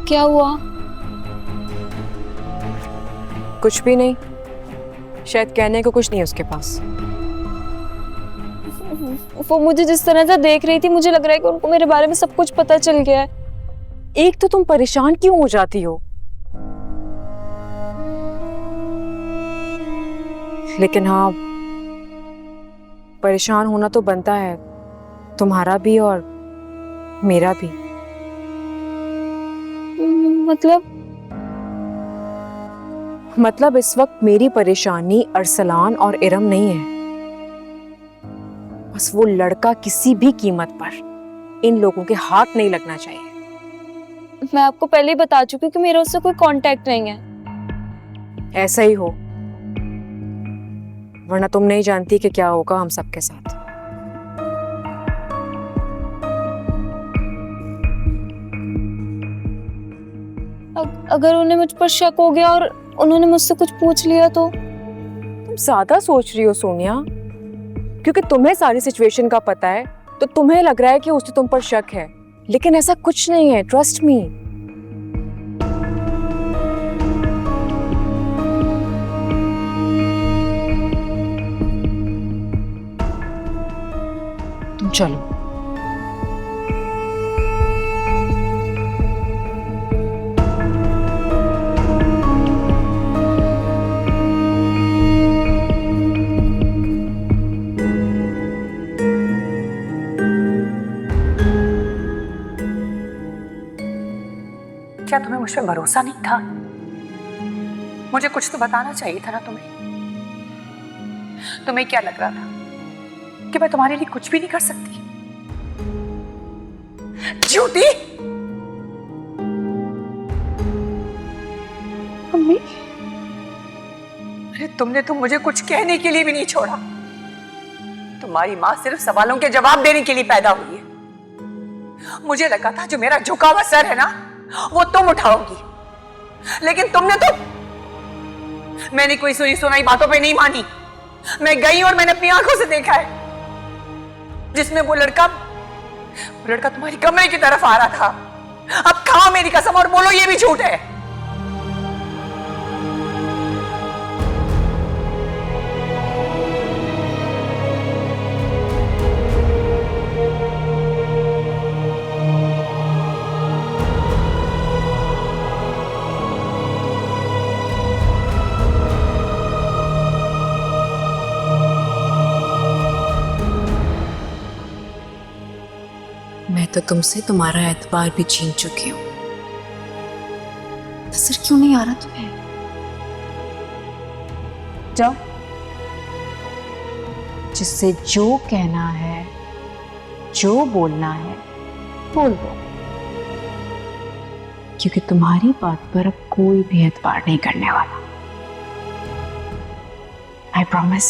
क्या हुआ? कुछ भी नहीं, शायद कहने को कुछ नहीं उसके पास। वो मुझे जिस तरह से देख रही थी, मुझे लग रहा है कि उनको मेरे बारे में सब कुछ पता चल गया है। एक तो तुम परेशान क्यों हो जाती हो, लेकिन हाँ, परेशान होना तो बनता है, तुम्हारा भी और मेरा भी। मतलब इस वक्त मेरी परेशानी अरसलान और इरम नहीं है, बस वो लड़का किसी भी कीमत पर इन लोगों के हाथ नहीं लगना चाहिए। मैं आपको पहले ही बता चुकी हूँ कि मेरा उससे कोई कांटेक्ट नहीं है। ऐसा ही हो, वरना तुम नहीं जानती कि क्या होगा हम सबके साथ। अगर उन्हें मुझ पर शक हो गया और उन्होंने मुझसे कुछ पूछ लिया तो? तुम ज्यादा सोच रही हो सोनिया, क्योंकि तुम्हें सारी सिचुएशन का पता है तो तुम्हें लग रहा है कि उसे तुम पर शक है, लेकिन ऐसा कुछ नहीं है, ट्रस्ट मी। तुम चलो। क्या तुम्हें मुझ पे भरोसा नहीं था? मुझे कुछ तो बताना चाहिए था ना तुम्हें। तुम्हें क्या लग रहा था कि मैं तुम्हारे लिए कुछ भी नहीं कर सकती? झूठी! मम्मी, अरे तुमने तो मुझे कुछ कहने के लिए भी नहीं छोड़ा। तुम्हारी माँ सिर्फ सवालों के जवाब देने के लिए पैदा हुई है। मुझे लगा था जो मेरा झुका हुआ सर है ना, वो तुम उठाओगी, लेकिन तुमने तो, मैंने कोई सुनी सुनाई बातों पे नहीं मानी। मैं गई और मैंने अपनी आंखों से देखा है, जिसमें वो लड़का तुम्हारी कमरे की तरफ आ रहा था। अब खाओ मेरी कसम और बोलो ये भी झूठ है। मैं तो तुमसे तुम्हारा एतबार भी छीन चुकी हूँ। नजर क्यों नहीं आ रहा तुम्हें? जाओ, जिससे जो कहना है, जो बोलना है, बोल दो, क्योंकि तुम्हारी बात पर अब कोई भी एतबार नहीं करने वाला। I promise.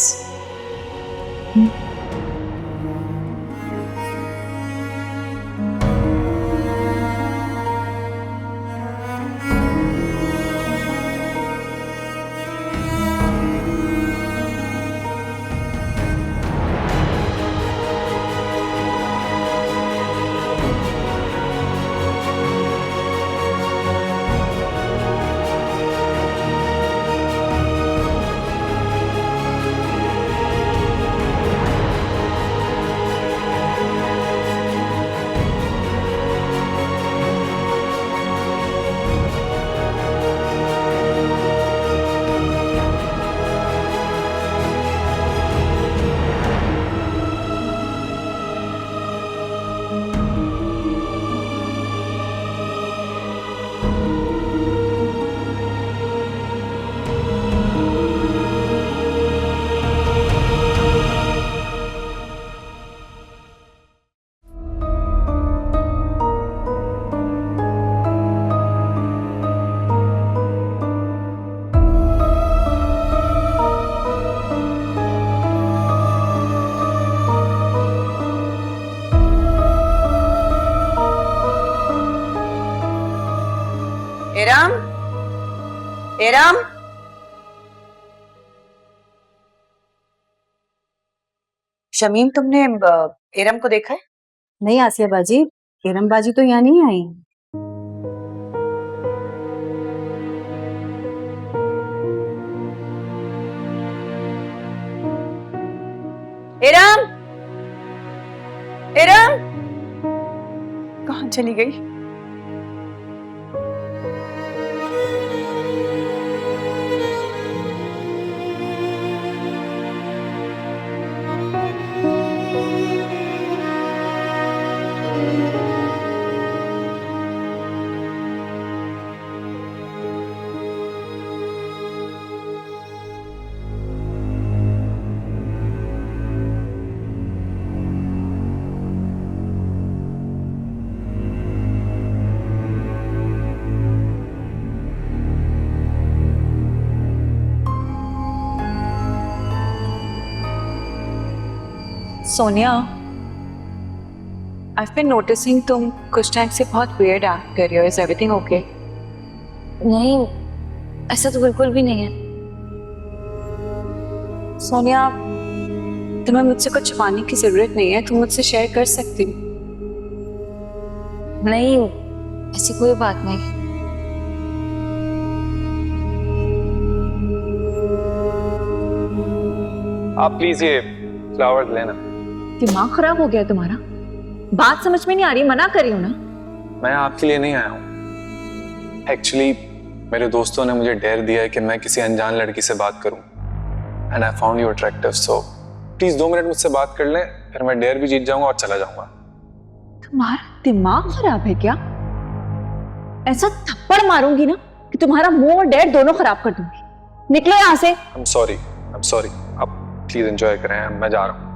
इरम, इरम, शमीम, तुमने इरम को देखा है? नहीं आसिया बाजी, इरम बाजी तो यहाँ नहीं आई। इरम, इरम कहाँ चली गई? सोनिया, I've been noticing तुम कुछ टाइम से बहुत weird act कर रही हो. Is everything okay? नहीं, ऐसा तो बिल्कुल भी नहीं है। सोनिया, तुम्हें मुझसे कुछ छुपाने की जरूरत नहीं है. तुम मुझसे शेयर कर सकती हो. नहीं, ऐसी कोई बात नहीं। आप प्लीज ये फ्लावर्स लेना। दिमाग खराब हो गया तुम्हारा? बात समझ में नहीं आ रही, मना कर रही हूँ ना। मैं आपके लिए नहीं आया हूँ। एक्चुअली मेरे दोस्तों ने मुझे डेयर दिया है कि मैं किसी अनजान लड़की से बात करूँ। And I found you attractive, so please 2 minute मुझसे बात कर लें, फिर मैं डेयर भी जीत जाऊंगा और चला जाऊंगा। तुम्हारा दिमाग खराब है क्या? ऐसा थप्पड़ मारूंगी ना कि तुम्हारा मुंह और डेयर दोनों खराब कर दूंगी। निकलो यहाँ से। I am sorry. आप प्लीज एंजॉय करें, मैं जा रहा हूँ।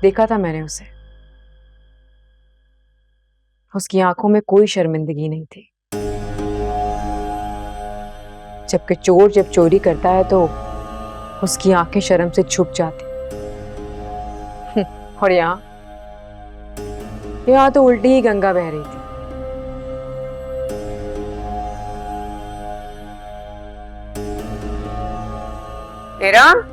देखा था मैंने उसे, उसकी आंखों में कोई शर्मिंदगी नहीं थी। जबकि चोर जब चोरी करता है तो उसकी आंखें शर्म से छुप जाती। और यहाँ तो उल्टी ही गंगा बह रही थी। इरम,